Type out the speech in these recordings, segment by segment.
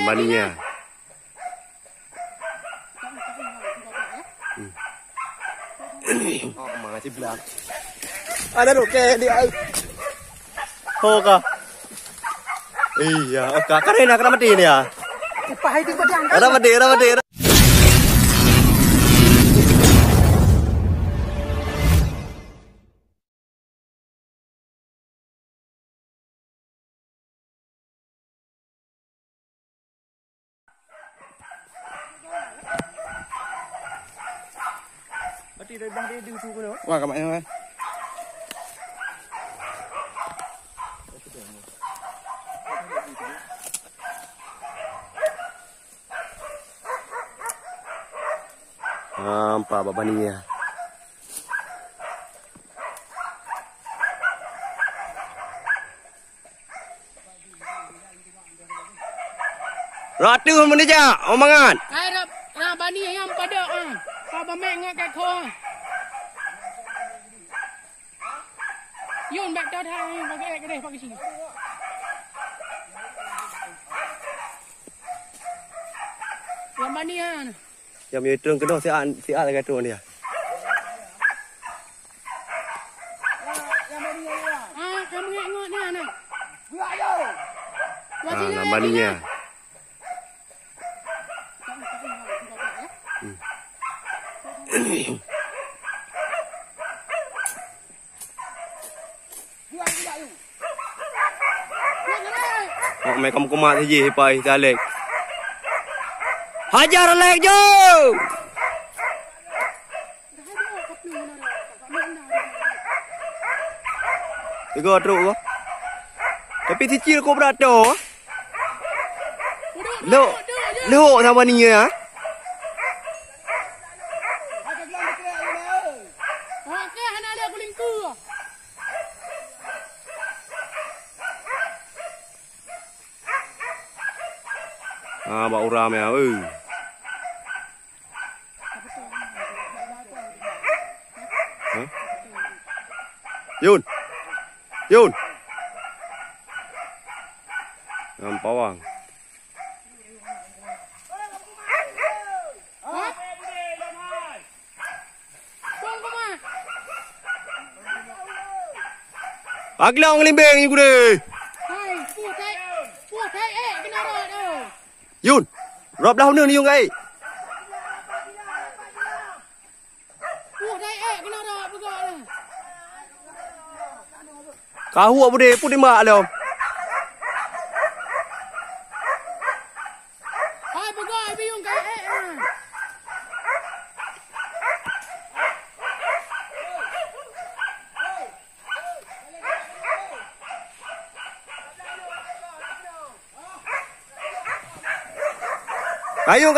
Baninya. Oh, masih belak. Ada ruke dia. Oh, kah? Iya, kah? Karena kena mati ini ya. Pahit itu diangkat. Ada mati. Wah, kemana? Nampak babaninya. Ratu meneja, omongan. Ai bani yang pada Papa mek ngak kat kho. Yun back tao thang pakai cái đây pakai sini. Yang bani han. Yangมีtrường cái đó sẽ ăn cái trường này à? Kamu ngak ni ana. Baninya. Mày không có cái gì vậy ra lệch. Hajar lệch vô. Tiga truk. Tapi kecil kau berato. Lo sama ni ya. Bau ram ya. Yun. Pawang. Aglang limbeng ni kude. Yun, rob dah ni yung ay. Kahu apa dia? Pun dia mak lom. Hai bagai biung kai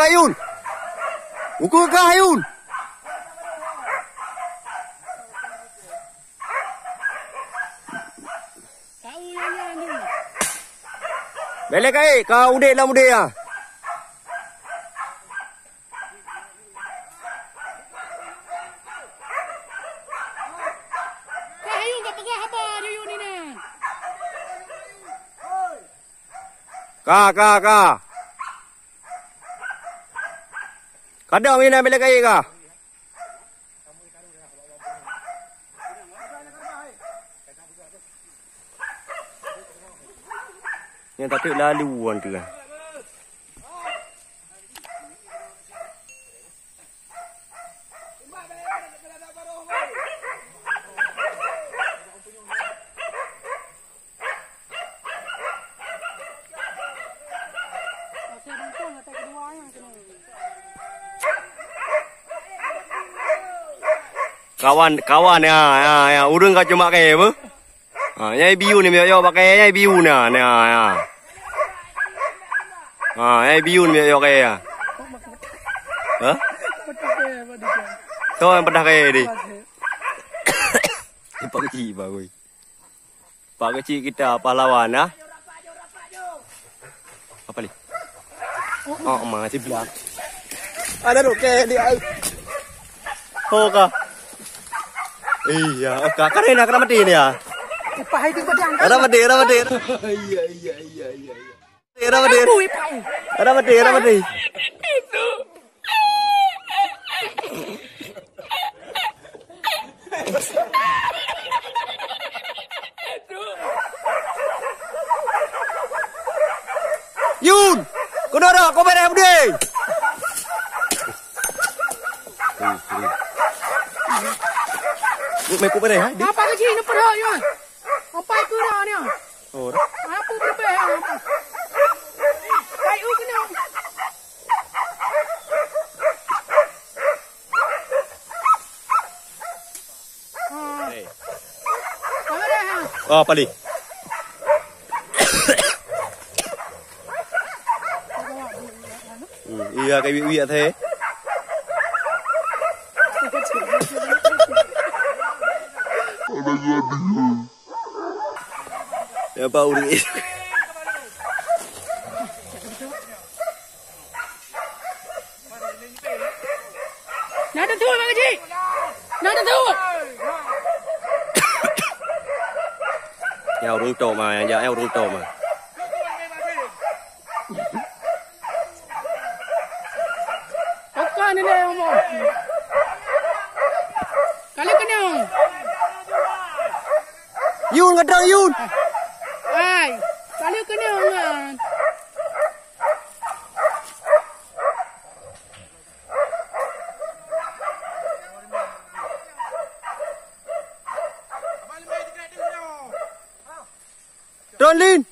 Kayun. Ukur kayun. Belek ai, kau udah lah muda ya. Kayun kau pegang apa dia ni ni? Ka. Kadang ni nak belek ai ka. Yang tak laluan tu kan. Kawan ya. Urang kau cuma pakai apa? Nyai biu ni yo pakai nyai biu na. Nyai biu ni yo pakai ya. Hah? Kau yang pernah kayak ni. Pak kecil bagus. Pak kecil kita pahlawan ah. Apa ni? Oh, masih belak. Ada ruke dia. Oh, kah? Iya, kah? Karena kena mati ini ya. Pai tu padang. Ada mati. Iya. Ada mati. Bui pai. Ada mati. Yun, kau dah kau beres budi. Mày cũng beres ha? Apa ke sini perah ya? Apa itu dah ni? Oh. Apa berbeh apa? Pai u kena. Apa dah ha? Oh, pali. Iya, cái bị thế. Ya bau đi. Nak tentu Mak Haji. Nak tentu. Eo rung trộm mà, giờ eo rung trộm mà. Okkan ni dah mo. Kali kena. Yun ngadang Yun. Ai, kali kena ngan. Tròn lên.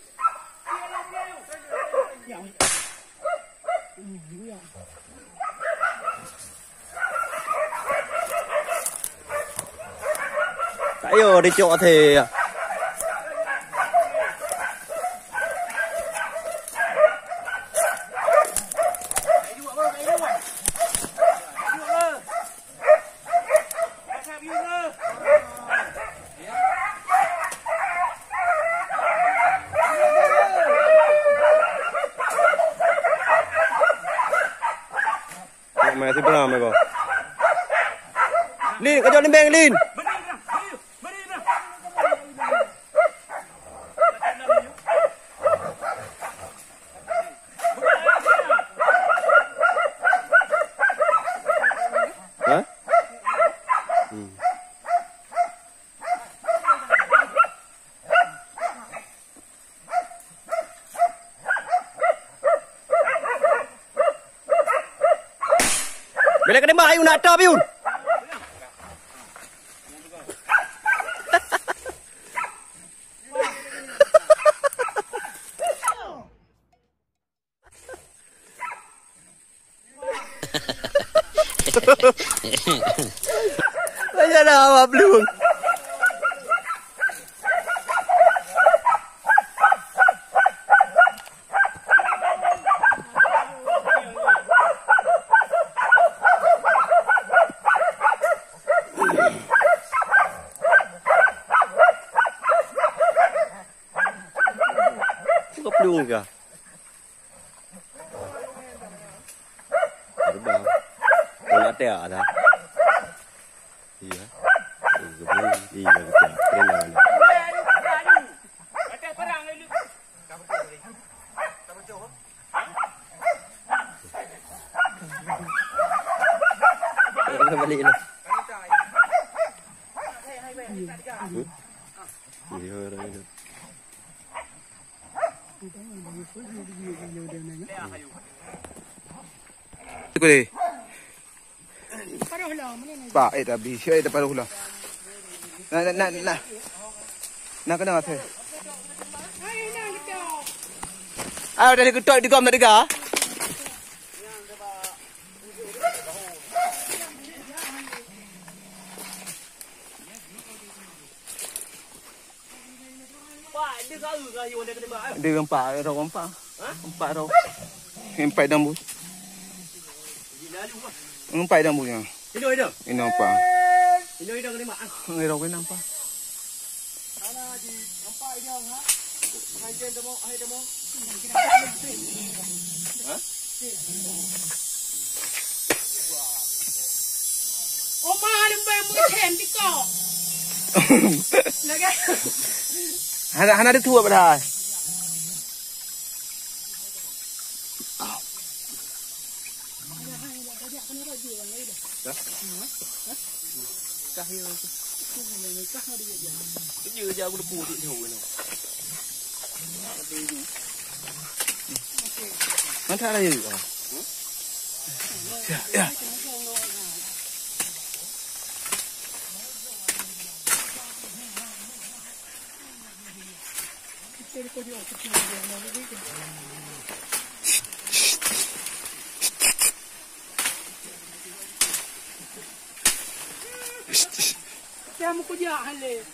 Tại giờ đi chỗ thì mày thì bữa mày bảo Lin, cái cho lên bên Lin. Hả? Bila kena mak ayun nak top yun. Saya dah awak belum. Kau belum ke? Ada bang. Kau nak teh ada? Iya. Iya betul. Keren. Balik lah. Iya orang itu. Kau Pak, tapi saya tak paruh lah. Nak kena apa? Ayo dari ketok di kom nak dengar. Dia empat rau empat. Empat rau. Empat dambu. Empat dambunya. Ini apa? Ini rau kena apa? Oma lembek mungkin di kau. Lagi. Hana dia tua pada. Như giờ aku pu điện thủ này. Nó thay là gì rồi? Ya. Siamo kuja hale.